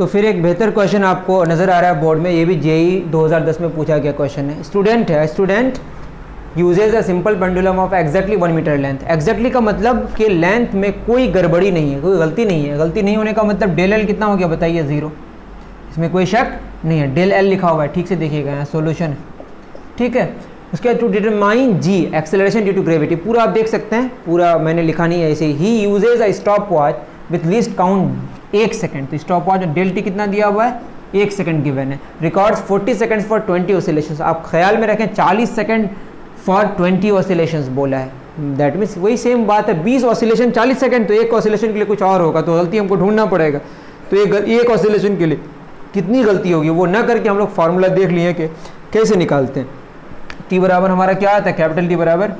तो फिर एक बेहतर क्वेश्चन आपको नज़र आ रहा है बोर्ड में, ये भी जेई 2010 में पूछा गया क्वेश्चन है। Student uses a simple pendulum of exactly 1 metre length. Exactly का मतलब कि लेंथ में कोई गड़बड़ी नहीं है, कोई गलती नहीं है। गलती नहीं होने का मतलब डेल एल कितना हो गया बताइए, 0, इसमें कोई शक नहीं है। डेल एल लिखा हुआ है, ठीक से देखिएगा, यहाँ सोल्यूशन है, ठीक है। उसके बाद to determine G acceleration due to gravity, पूरा आप देख सकते हैं, पूरा मैंने लिखा नहीं है ऐसे ही uses a stop watch with least count 1 second. तो स्टॉप वॉच डेल टी कितना दिया हुआ है, 1 सेकंड गिवन है। Records 40 seconds for 20 oscillations. आप ख्याल में रखें 40 सेकंड फॉर 20 ऑसिलेशंस बोला है, दैट मीन्स वही सेम बात है, 20 ऑसिलेशन 40 सेकंड, तो एक ऑसिलेशन के लिए कुछ और होगा, तो गलती हमको ढूंढना पड़ेगा। तो एक ऑसिलेशन के लिए कितनी गलती होगी वो ना करके हम लोग फार्मूला देख लिए कि कैसे निकालते हैं। टी बराबर हमारा क्या आता है, कैपिटल टी बराबर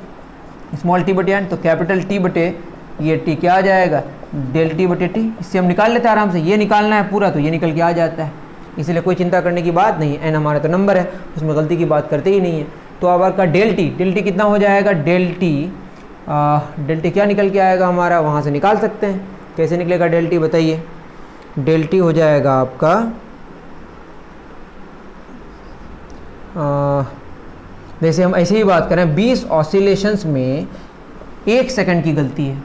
स्मॉल टी बटे एन। तो कैपिटल टी बटे ये टी क्या आ जाएगा, डेल टी बटे टी। इससे हम निकाल लेते हैं आराम से, ये निकालना है पूरा तो ये निकल के आ जाता है, इसलिए कोई चिंता करने की बात नहीं है। एन हमारा तो नंबर है, उसमें गलती की बात करते ही नहीं है। तो अब आपका डेल टी कितना हो जाएगा, डेल टी क्या निकल के आएगा हमारा, वहाँ से निकाल सकते हैं। कैसे निकलेगा डेल टी बताइए, डेल टी हो जाएगा आपका जैसे हम ऐसे ही बात करें 20 ऑसिलेशंस में 1 सेकंड की गलती है,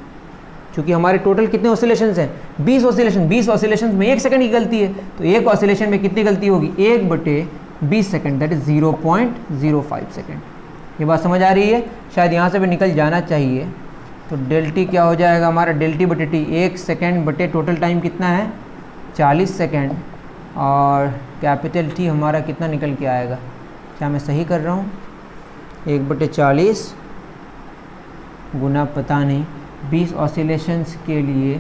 क्योंकि हमारे टोटल कितने ऑसिलेशंस हैं, 20 ऑसिलेशंस में 1 सेकंड की गलती है। तो एक ऑसिलेशन में कितनी गलती होगी, 1/20 सेकंड, दैट इज 0.05 सेकंड। ये बात समझ आ रही है, शायद यहाँ से भी निकल जाना चाहिए। तो डेल टी क्या हो जाएगा हमारा, डेल टी बटे टी 1 सेकंड बटे टोटल टाइम कितना है 40 सेकंड, और कैपिटल टी हमारा कितना निकल के आएगा, क्या मैं सही कर रहा हूँ, 1/40 गुना पता नहीं 20 ऑसिलेशंस के लिए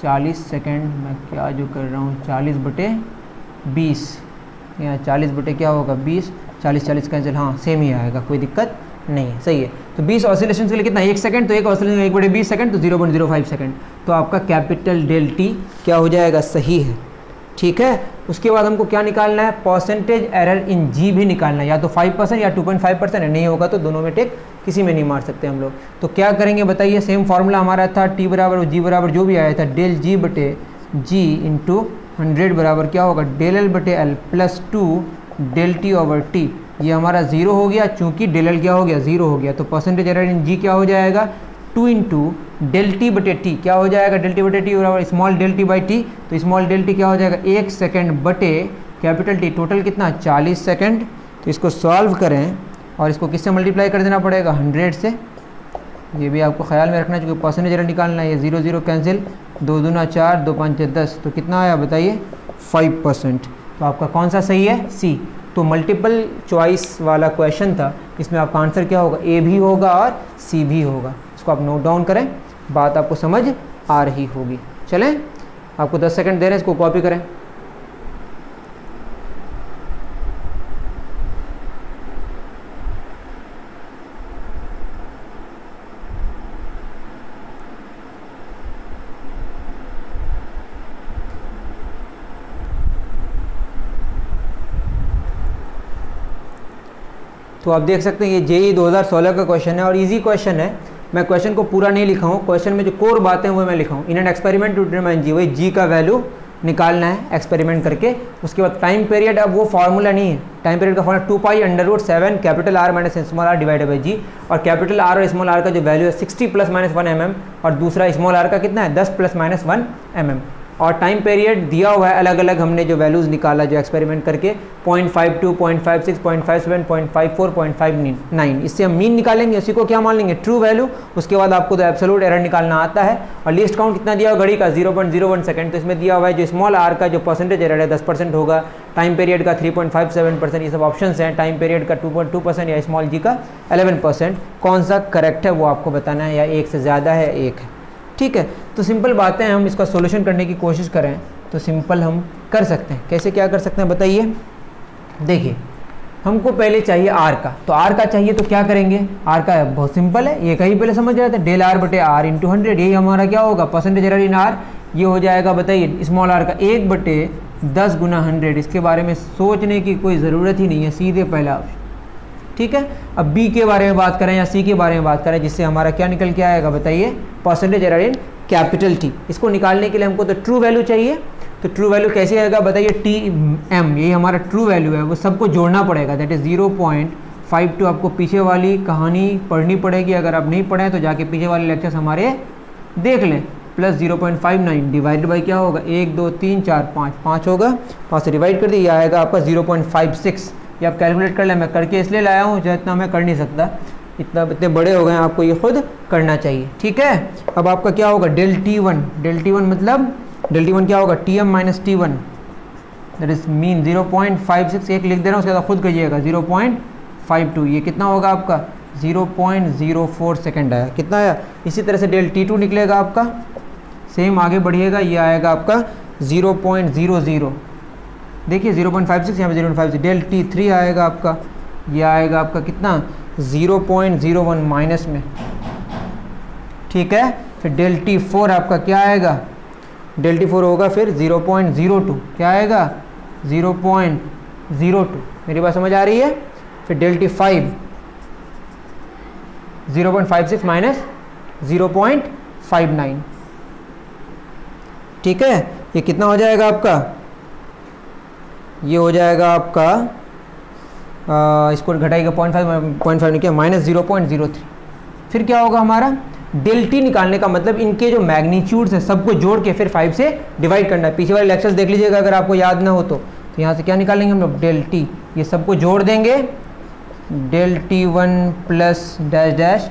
40 सेकंड, मैं क्या जो कर रहा हूँ 40/20, या 40 क्या होगा 20, 40 कैंसिल, हाँ सेम ही आएगा, कोई दिक्कत नहीं है, सही है। तो 20 ऑसिलेशन के लिए कितना 1 सेकंड, तो एक ऑसिलेशन 1/20 सेकंड, तो 0.05 सेकंड। तो आपका कैपिटल डेल टी क्या हो जाएगा, सही है, ठीक है। उसके बाद हमको क्या निकालना है, परसेंटेज एरर इन जी भी निकालना है, या तो 5% या 2.5% है, नहीं होगा तो दोनों में टेक किसी में नहीं मार सकते हम लोग। तो क्या करेंगे बताइए, सेम फार्मूला हमारा था टी बराबर जी बराबर जो भी आया था, डेल जी बटे जी इंटू 100 बराबर क्या होगा, डेल एल बटे L plus 2 del T over T. ये हमारा 0 हो गया, चूंकि डेल एल क्या हो गया 0 हो गया, तो परसेंटेज एरर इन जी क्या हो जाएगा 2 इंटू डेल टी बटे टी, क्या हो जाएगा डेल टी बटे टी बराबर small del T by T. तो स्मॉल डेल टी क्या हो जाएगा 1 सेकंड बटे कैपिटल टी, टोटल कितना 40 सेकंड। तो इसको सॉल्व करें और इसको किससे मल्टीप्लाई कर देना पड़ेगा 100 से, ये भी आपको ख्याल में रखना है, क्योंकि परसेंटेज एरर निकालना है। ये 0 0 कैंसिल, 2 दूना 4, 2 5 10, तो कितना आया बताइए 5%। तो आपका कौन सा सही है, सी। तो मल्टीपल चॉइस वाला क्वेश्चन था, इसमें आपका आंसर क्या होगा, ए भी होगा और सी भी होगा। इसको आप नोट डाउन करें, बात आपको समझ आ रही होगी। चलें, आपको 10 सेकंड दे रहे हैं, इसको कॉपी करें। तो आप देख सकते हैं ये जेई 2016 का क्वेश्चन है और इजी क्वेश्चन है। मैं क्वेश्चन को पूरा नहीं लिखा हूँ, क्वेश्चन में जो कोर बातें हैं वो मैं लिखा हूँ। In an experiment to determine G, वही जी का वैल्यू निकालना है एक्सपेरिमेंट करके। उसके बाद टाइम पीरियड, अब वो फार्मूला नहीं है, टाइम पीरियड का formula 2π√7 capital R minus small R divided by G. और कैपिटल आर और स्मॉल आर का जो वैल्यू है 60 ± 1 mm, और दूसरा स्मॉल आर का कितना है 10 ± 1 mm। और टाइम पीरियड दिया हुआ है अलग अलग, हमने जो वैल्यूज़ निकाला जो एक्सपेरिमेंट करके 0.52, 0.56, 0.57, 0.54, 0.59, इससे हम मीन निकालेंगे, उसी को क्या मान लेंगे ट्रू वैल्यू। उसके बाद आपको तो एब्सोल्यूट एरर निकालना आता है। और लीस्ट काउंट कितना दिया हुआ घड़ी का 0.01 सेकंड, तो इसमें दिया हुआ है जो स्मॉल आर का जो परसेंटेज एरर है 10% होगा, टाइम पीरियड का 3.57%, ये सब ऑप्शन हैं। टाइम पीरियड का 2.2% या स्मॉल जी का 11%। कौन सा करेक्ट है वो आपको बताना है, या एक से ज़्यादा है एक है, ठीक है। तो सिंपल बातें हैं, हम इसका सॉल्यूशन करने की कोशिश करें तो सिंपल हम कर सकते हैं। कैसे क्या कर सकते हैं बताइए। देखिए हमको पहले चाहिए आर का, तो आर का चाहिए तो क्या करेंगे, आर का बहुत सिंपल है, ये कहीं पहले समझ जाते हैं, डेल आर बटे आर इंटू 100, यही हमारा क्या होगा परसेंटेज एरर इन आर। ये हो जाएगा बताइए स्मॉल आर का 1/10 गुना 100। इसके बारे में सोचने की कोई ज़रूरत ही नहीं है, सीधे पहला ऑप्शन, ठीक है। अब बी के बारे में बात करें या सी के बारे में बात करें, जिससे हमारा क्या निकल के आएगा बताइए percentage error in capital T. इसको निकालने के लिए हमको तो ट्रू वैल्यू चाहिए, तो ट्रू वैल्यू कैसे आएगा बताइए, टी एम यही हमारा ट्रू वैल्यू है, वो सबको जोड़ना पड़ेगा, दैट इज़ 0.52। आपको पीछे वाली कहानी पढ़नी पड़ेगी, अगर आप नहीं पढ़ें तो जाके पीछे वाले लेक्चर्स हमारे देख लें। प्लस 0.59 डिवाइडेड बाई क्या होगा, 1 2 3 4 5 होगा, 5 से डिवाइड कर दिया, आएगा आपका 0.56। ये आप कैलकुलेट कर लें, मैं करके इसलिए लाया हूँ जितना मैं कर नहीं सकता, इतने बड़े हो गए, आपको ये खुद करना चाहिए, ठीक है। अब आपका क्या होगा, डेल टी वन मतलब डेल टी वन क्या होगा, T M minus T one, that is mean 0.56, एक लिख दे रहा हूँ, उसके बाद खुद करिएगा 0.52, ये कितना होगा आपका 0.04 सेकेंड आया, कितना आया। इसी तरह से डेल टी टू निकलेगा आपका, सेम आगे बढ़िएगा, ये आएगा आपका 0.00, देखिए 0.56 यहाँ पे 0.56, डेल टी थ्री आएगा आपका, ये आएगा आपका कितना 0.01 माइनस में, ठीक है। फिर डेल टी फोर आपका क्या आएगा, डेल टी फोर होगा फिर 0.02, क्या आएगा 0.02, मेरी बात समझ आ रही है। फिर डेल टी फाइव 0.56 माइनस 0.59, ठीक है। ये कितना हो जाएगा आपका, ये हो जाएगा आपका इसको घटाएगा 0.5 नहीं किया, माइनस 0.03। फिर क्या होगा हमारा, डेल टी निकालने का मतलब इनके जो मैग्नीट्यूड्स हैं सबको जोड़ के फिर 5 से डिवाइड करना है। पीछे वाले लेक्चर्स देख लीजिएगा अगर आपको याद ना हो तो यहाँ से क्या निकालेंगे हम लोग, डेल टी, ये सबको जोड़ देंगे, del T one plus dash dash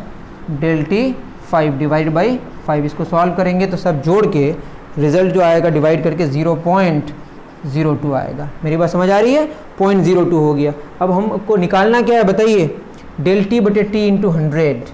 del T 5 divide by 5, इसको सॉल्व करेंगे तो सब जोड़ के रिजल्ट जो आएगा डिवाइड करके 0.02 आएगा। मेरी बात समझ आ रही है, 0.02 हो गया। अब हमको निकालना क्या है बताइए, डेल टी बटे टी इंटू 100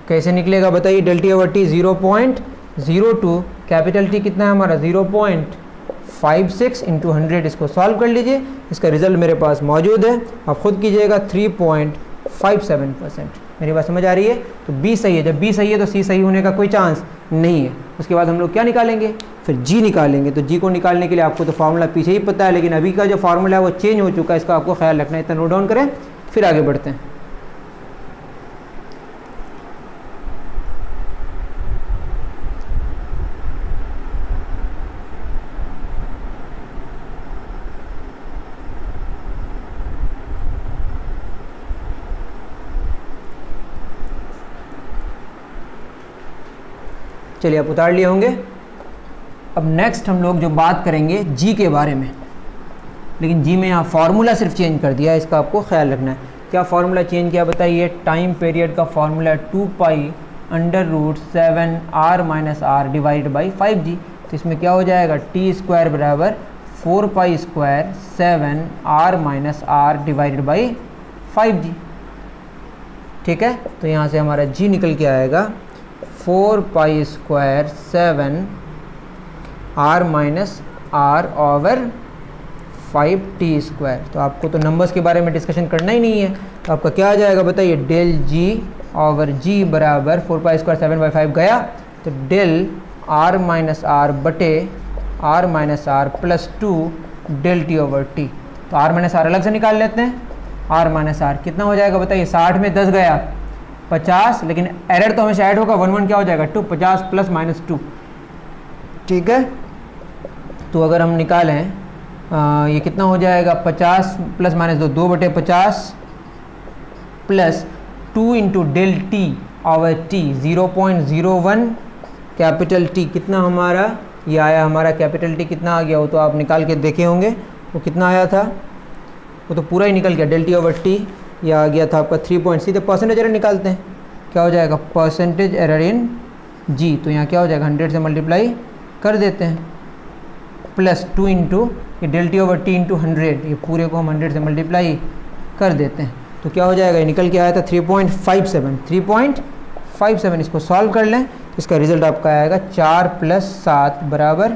कैसे निकलेगा बताइए, del T over T 0.02, capital T कितना है हमारा 0.56 इंटू 100, इसको सॉल्व कर लीजिए, इसका रिजल्ट मेरे पास मौजूद है, आप खुद कीजिएगा 3.57%। मेरी बात समझ आ रही है, तो बी सही है, जब बी सही है तो सी सही होने का कोई चांस नहीं है। उसके बाद हम लोग क्या निकालेंगे, फिर जी निकालेंगे। तो जी को निकालने के लिए आपको तो फार्मूला पीछे ही पता है, लेकिन अभी का जो फार्मूला है वो चेंज हो चुका है, इसका आपको ख्याल रखना है। इतना नोट डाउन करें, फिर आगे बढ़ते हैं। चलिए आप उतार लिए होंगे। अब नेक्स्ट हम लोग जो बात करेंगे जी के बारे में, लेकिन जी में यहाँ फार्मूला सिर्फ चेंज कर दिया है, इसका आपको ख्याल रखना है। क्या फार्मूला चेंज किया बताइए, टाइम पीरियड का फार्मूला है 2π√7r-r डिवाइड बाई 5g। तो इसमें क्या हो जाएगा, टी स्क्वायर बराबर 4π² 7r-r डिवाइडेड बाई 5g, ठीक है। तो यहाँ से हमारा जी निकल के आएगा 4π² 7r-r ओवर 5t²। तो आपको तो नंबर्स के बारे में डिस्कशन करना ही नहीं है, तो आपका क्या आ जाएगा बताइए, डेल जी ओवर जी बराबर 4π² 7/5 गया, तो डेल r-r बटे r-r plus 2 del T over T. तो r-r अलग से निकाल लेते हैं, r-r कितना हो जाएगा बताइए, 60 में 10 गया 50, लेकिन एरर तो हमेशा ऐड होगा, 1 क्या हो जाएगा 2, 50 प्लस माइनस 2, ठीक है। तो अगर हम निकालें ये कितना हो जाएगा, 50 plus minus 2, 2/50 plus 2 into del T over T 0.01 capital T, कितना हमारा ये आया, हमारा कैपिटल टी कितना आ गया वो तो आप निकाल के देखे होंगे, वो कितना आया था, वो तो पूरा ही निकल गया, डेल टी ओवर टी ये आ गया था आपका 3. सीधे परसेंटेज एरर निकालते हैं, क्या हो जाएगा, परसेंटेज एरर इन जी। तो यहाँ क्या हो जाएगा, 100 से मल्टीप्लाई कर देते हैं, प्लस 2 इंटू ये del T over T into 100, ये पूरे को हम 100 से मल्टीप्लाई कर देते हैं। तो क्या हो जाएगा, ये निकल के आया था 3.57। इसको सॉल्व कर लें, इसका रिजल्ट आपका आएगा 4 + 7 बराबर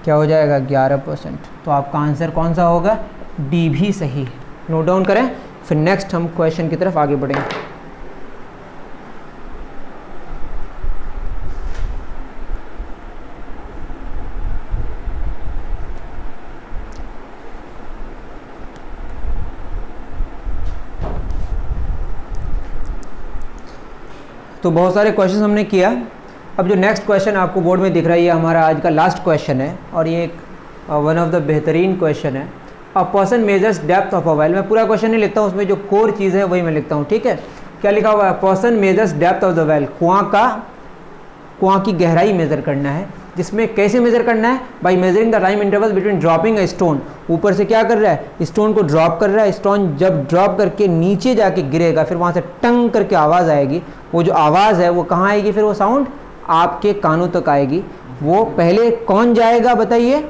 क्या हो जाएगा, 11%। तो आपका आंसर कौन सा होगा, डी भी सही है। नोट डाउन करें, फिर नेक्स्ट हम क्वेश्चन की तरफ आगे बढ़ेंगे। तो बहुत सारे क्वेश्चन हमने किया, अब जो नेक्स्ट क्वेश्चन आपको बोर्ड में दिख रहा है ये हमारा आज का लास्ट क्वेश्चन है और ये एक वन ऑफ द बेहतरीन क्वेश्चन है। A person measures depth of a well. मैं पूरा क्वेश्चन नहीं लिखता हूँ, उसमें जो कोर चीज़ है वही मैं लिखता हूँ, ठीक है। क्या लिखा हुआ है? Person measures depth of the well. कुआं की गहराई मेज़र करना है, जिसमें कैसे मेज़र करना है? By measuring the time interval between dropping a stone. ऊपर से क्या कर रहा है? स्टोन को ड्रॉप कर रहा है। स्टोन जब ड्रॉप करके नीचे जाके गिरेगा फिर वहाँ से टंग करके आवाज़ आएगी। वो जो आवाज़ है वो कहाँ आएगी? फिर वो साउंड आपके कानों तक आएगी। वो पहले कौन जाएगा बताइए?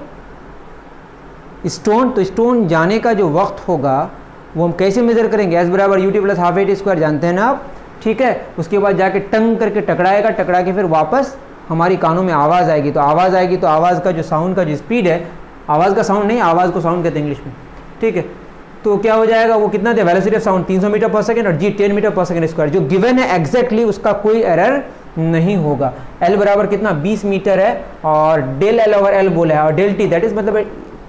स्टोन। तो स्टोन जाने का जो वक्त होगा वो हम कैसे मेज़र करेंगे? एस बराबर U T plus half A T square, जानते हैं ना आप, ठीक है। उसके बाद जाके टंग करके टकराएगा, टकरा के फिर वापस हमारी कानों में आवाज़ आएगी। तो आवाज़ आएगी तो आवाज़ का जो साउंड का जो स्पीड है, आवाज़ का साउंड नहीं, आवाज़ को साउंड कहते हैं इंग्लिश में, ठीक है। तो क्या हो जाएगा? वो कितना दे? वेलोसिटी ऑफ साउंड 300 मीटर पर सेकंड और जी 10 मीटर पर सेकंड स्क्वायर। जो गिवन है एग्जैक्टली उसका कोई एरर नहीं होगा। एल बराबर कितना? 20 मीटर है और डेल एल ओवर एल बोला है और डेल टी दैट इज मतलब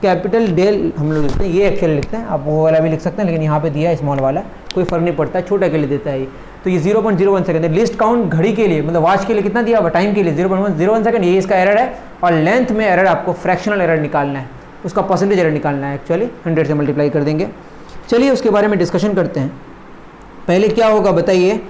कैपिटल डेल हम लोग लिखते हैं, ये एक्चुअली लिखते हैं, आप वो वाला भी लिख सकते हैं लेकिन यहाँ पे दिया है स्मॉल वाला, कोई फर्क नहीं पड़ता, छोटा के लिए देता है ये। तो ये 0.01 सेकंड है। लिस्ट काउंट घड़ी के लिए मतलब वॉच के लिए कितना दिया हुआ? टाइम के लिए 0.01 सेकंड, ये इसका एरर है। और लेंथ में एरर आपको फ्रैक्शनल एरर निकालना है, उसका परसेंटेज एरर निकालना है। एक्चुअली 100 से मल्टीप्लाई कर देंगे। चलिए उसके बारे में डिस्कशन करते हैं। पहले क्या होगा बताइए?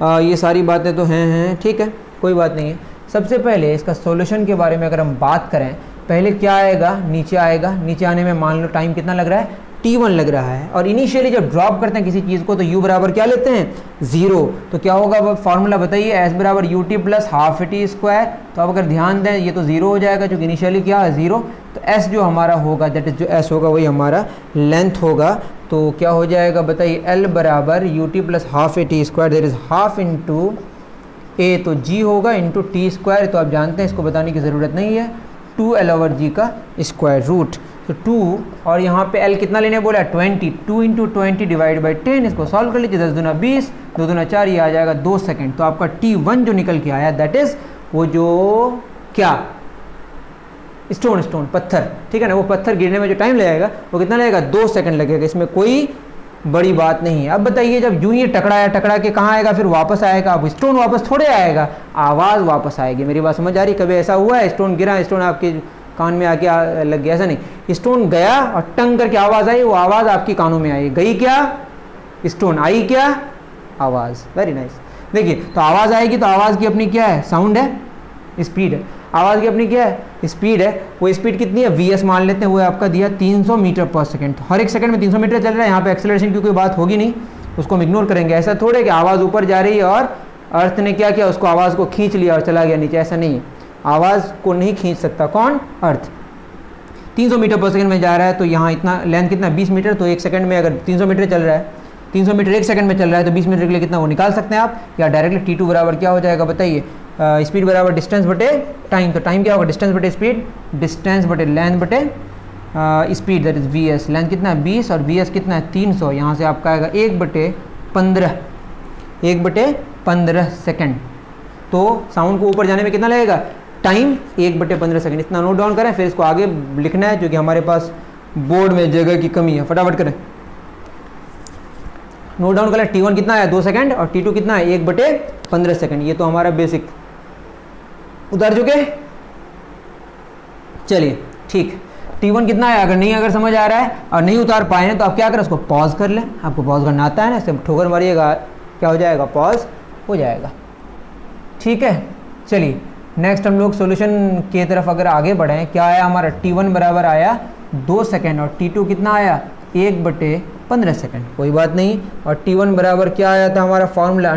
ये सारी बातें तो हैं, ठीक है, कोई बात नहीं है। सबसे पहले इसका सॉल्यूशन के बारे में अगर हम बात करें, पहले क्या आएगा? नीचे आएगा। नीचे आने में मान लो टाइम कितना लग रहा है? t1 लग रहा है। और इनिशियली जब ड्रॉप करते हैं किसी चीज़ को तो u बराबर क्या लेते हैं? 0। तो क्या होगा फॉर्मूला बताइए? s बराबर U T plus half A T square. तो अब अगर ध्यान दें ये तो 0 हो जाएगा क्योंकि इनिशियली क्या है? 0। तो s जो हमारा होगा दैट इज जो s होगा वही हमारा लेंथ होगा। तो क्या हो जाएगा बताइए? l बराबर U T plus half A T square that is half into a, तो g होगा इंटू टी स्क्वायर। तो आप जानते हैं इसको बताने की ज़रूरत नहीं है, 2l ओवर जी का स्क्वायर रूट। तो 2 और यहाँ पे l कितना लेने बोला? 20। 2 इंटू 20 डिवाइड बाई 10। इसको सॉल्व कर लीजिए, 10 दूना 20, 2 दूना 4, ये आ जाएगा 2 सेकंड। तो आपका t1 जो निकल के आया दैट इज वो जो क्या? स्टोन पत्थर, ठीक है ना। वो पत्थर गिरने में जो टाइम लगेगा वो कितना लगेगा? 2 सेकंड लगेगा। इसमें कोई बड़ी बात नहीं है। अब बताइए जब यूं ही टकरा के कहाँ आएगा? फिर वापस आएगा। अब स्टोन वापस थोड़े आएगा, आवाज़ वापस आएगी। मेरी बात समझ आ रही? कभी ऐसा हुआ है स्टोन गिरा, स्टोन आपके कान में आके लग गया? ऐसा नहीं, स्टोन गया और टंग करके आवाज़ आई, वो आवाज़ आपकी कानों में आई। गई क्या? स्टोन। आई क्या? आवाज़। Very nice. देखिए तो आवाज़ आएगी तो आवाज़ की अपनी क्या है? साउंड है, स्पीड है। आवाज़ की अपनी क्या है? स्पीड है। वो स्पीड कितनी है? vs मान लेते हैं, वो आपका दिया 300 मीटर पर सेकंड। तो हर एक सेकंड में 300 मीटर चल रहा है। यहाँ पे एक्सेलरेशन की कोई बात होगी नहीं, उसको हम इग्नोर करेंगे। ऐसा थोड़े कि आवाज़ ऊपर जा रही है और अर्थ ने क्या किया? उसको आवाज़ को खींच लिया और चला गया नीचे, ऐसा नहीं है। आवाज़ को नहीं खींच सकता कौन? अर्थ। 300 मीटर पर सेकंड में जा रहा है तो यहाँ इतना लेंथ कितना? 20 मीटर। तो एक सेकंड में अगर 300 मीटर चल रहा है, 300 मीटर एक सेकंड में चल रहा है तो 20 मीटर के लिए कितना वो निकाल सकते हैं आप? या डायरेक्टली t2 बराबर क्या हो जाएगा बताइए? स्पीड बराबर डिस्टेंस बटे टाइम। तो टाइम क्या होगा? डिस्टेंस बटे स्पीड, डिस्टेंस बटे लेंथ बटे speed that is vs। Length कितना है? 20 और vs कितना है? 300। यहाँ से आपका आएगा 1/15 सेकंड। तो साउंड को ऊपर जाने में कितना लगेगा? Time 1/15 second. इतना नोट डाउन करें, फिर इसको आगे लिखना है क्योंकि हमारे पास बोर्ड में जगह की कमी है। फटाफट करें, नोट डाउन करें। t1 कितना है? 2 सेकंड और t2 कितना है? 1/15 सेकंड। ये तो हमारा बेसिक उतार चुके। चलिए ठीक, t1 कितना है? अगर समझ आ रहा है और नहीं उतार पाए हैं तो आप क्या करें? उसको पॉज कर लें। आपको पॉज करना आता है ना, सिर्फ ठोकर मारिएगा, क्या हो जाएगा? पॉज हो जाएगा, ठीक है। चलिए नेक्स्ट हम लोग सॉल्यूशन की तरफ अगर आगे बढ़ें, क्या आया हमारा? t1 बराबर आया 2 सेकंड और t2 कितना आया? 1/15 सेकंड। कोई बात नहीं। और t1 बराबर क्या आया था हमारा? फॉर्मूला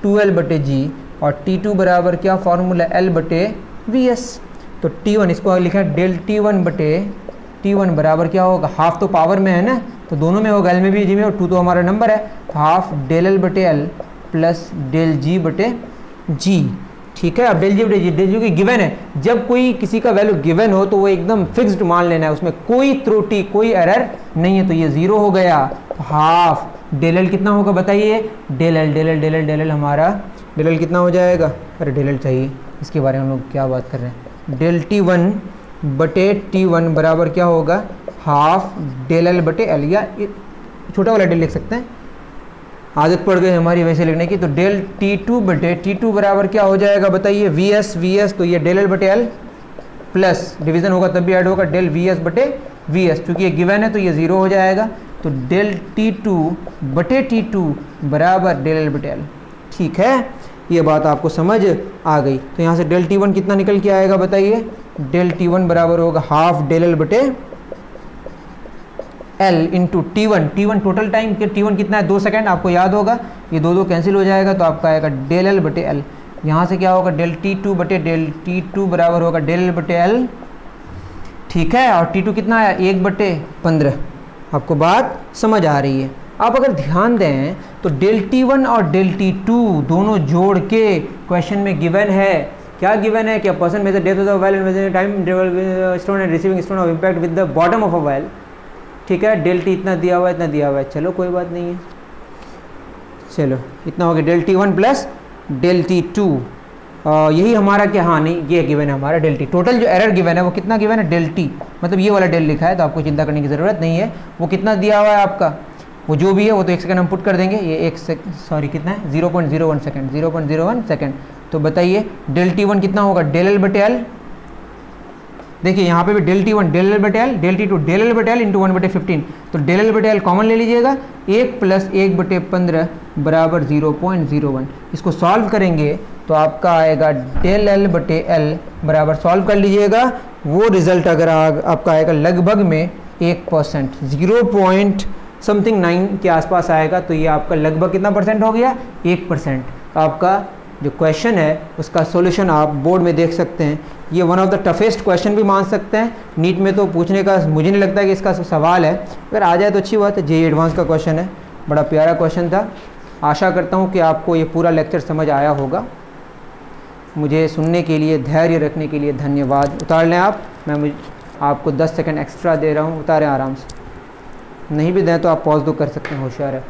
√2l/g और t2 बराबर क्या फॉर्मूला? l/vs। तो t1 इसको लिखा डेल t1 बराबर क्या होगा? हाफ तो पावर में है ना, तो दोनों में होगा, l में भी g में, और 2 तो हमारा नंबर है। तो half del l/l plus del g/g, ठीक है। अब डेल जी की गिवन है। जब कोई किसी का वैल्यू गिवन हो तो वो एकदम फिक्स्ड मान लेना है, उसमें कोई त्रुटि कोई एरर नहीं है। तो ये 0 हो गया। तो हाफ डेल एल कितना होगा बताइए? डेल एल हमारा डेल एल कितना हो जाएगा? अरे डेल एल चाहिए, इसके बारे में हम लोग क्या बात कर रहे हैं? डेल t1 बराबर क्या होगा? हाफ डेल एल/l, या छोटा वाला डेल लिख सकते हैं आदत पड़ गई हमारी वैसे लिखने की। तो डेल T2 बटे T2 बराबर क्या हो जाएगा बताइए, VS, तो ये डेल L बटे L प्लस डिवीज़न होगा तब भी ऐड होगा डेल VS बटे VS, क्योंकि ये गिवन है तो ये 0 हो जाएगा। तो डेल T2 बटे T2 बराबर डेल L बटे L। ठीक है, ये बात आपको समझ आ गई। तो यहाँ से डेल T1 कितना निकल के आएगा बताइए, डेल T1 बराबर होगा हाफ डेल L बटे L into T1 total time के T1 कितना है 2 सेकेंड, आपको याद होगा, ये दो कैंसिल हो जाएगा तो आपका आएगा डेल L बटे L। यहाँ से क्या होगा डेल T2 बटे डेल T2 बराबर होगा डेल L बटे L। ठीक है, और T2 कितना आया 1/15। आपको बात समझ आ रही है। आप अगर ध्यान दें तो डेल T1 और डेल T2 दोनों जोड़ के क्वेश्चन में गिवन है। क्या गिवन है, क्या person measure depth of the well and measure time stone and receiving stone of impact with the bottom of a well. ठीक है, डेल T इतना दिया हुआ है, इतना दिया हुआ है, चलो कोई बात नहीं है, चलो इतना हो गया del T1 plus del T2। यही हमारा क्या, हाँ नहीं ये गिवन है हमारा डेल T। टोटल जो एरर गिवन है वो कितना गिवन है, डेल T, मतलब ये वाला डेल लिखा है तो आपको चिंता करने की ज़रूरत नहीं है। वो कितना दिया हुआ है आपका, वो जो भी है वो तो 1 सेकंड हम पुट कर देंगे। ये कितना है 0.01 सेकंड, 0.01 सेकंड। तो बताइए डेल T1 कितना होगा, डेल L बटे L। देखिए यहाँ पे भी डेल T1 डेल L बटे L, del T2 del L बटे L इंटू 1/15। तो डेल L बटे L कॉमन ले लीजिएगा, 1 प्लस 1/15 बराबर 0.01। इसको सॉल्व करेंगे तो आपका आएगा डेल L बटे L बराबर, सॉल्व कर लीजिएगा, वो रिज़ल्ट अगर आपका आएगा लगभग में 1%, 0.9 के आसपास आएगा। तो ये आपका लगभग कितना परसेंट हो गया, 1%। आपका जो क्वेश्चन है उसका सॉल्यूशन आप बोर्ड में देख सकते हैं। ये one of the toughest question भी मान सकते हैं, नीट में तो पूछने का मुझे नहीं लगता कि इसका सवाल है, अगर आ जाए तो अच्छी बात है। JEE एडवांस का क्वेश्चन है, बड़ा प्यारा क्वेश्चन था। आशा करता हूँ कि आपको ये पूरा लेक्चर समझ आया होगा। मुझे सुनने के लिए, धैर्य रखने के लिए धन्यवाद। उतार लें आप, मैं आपको 10 सेकंड एक्स्ट्रा दे रहा हूँ, उतारें आराम से। नहीं भी दें तो आप पॉज तो कर सकते हैं, होशियार है।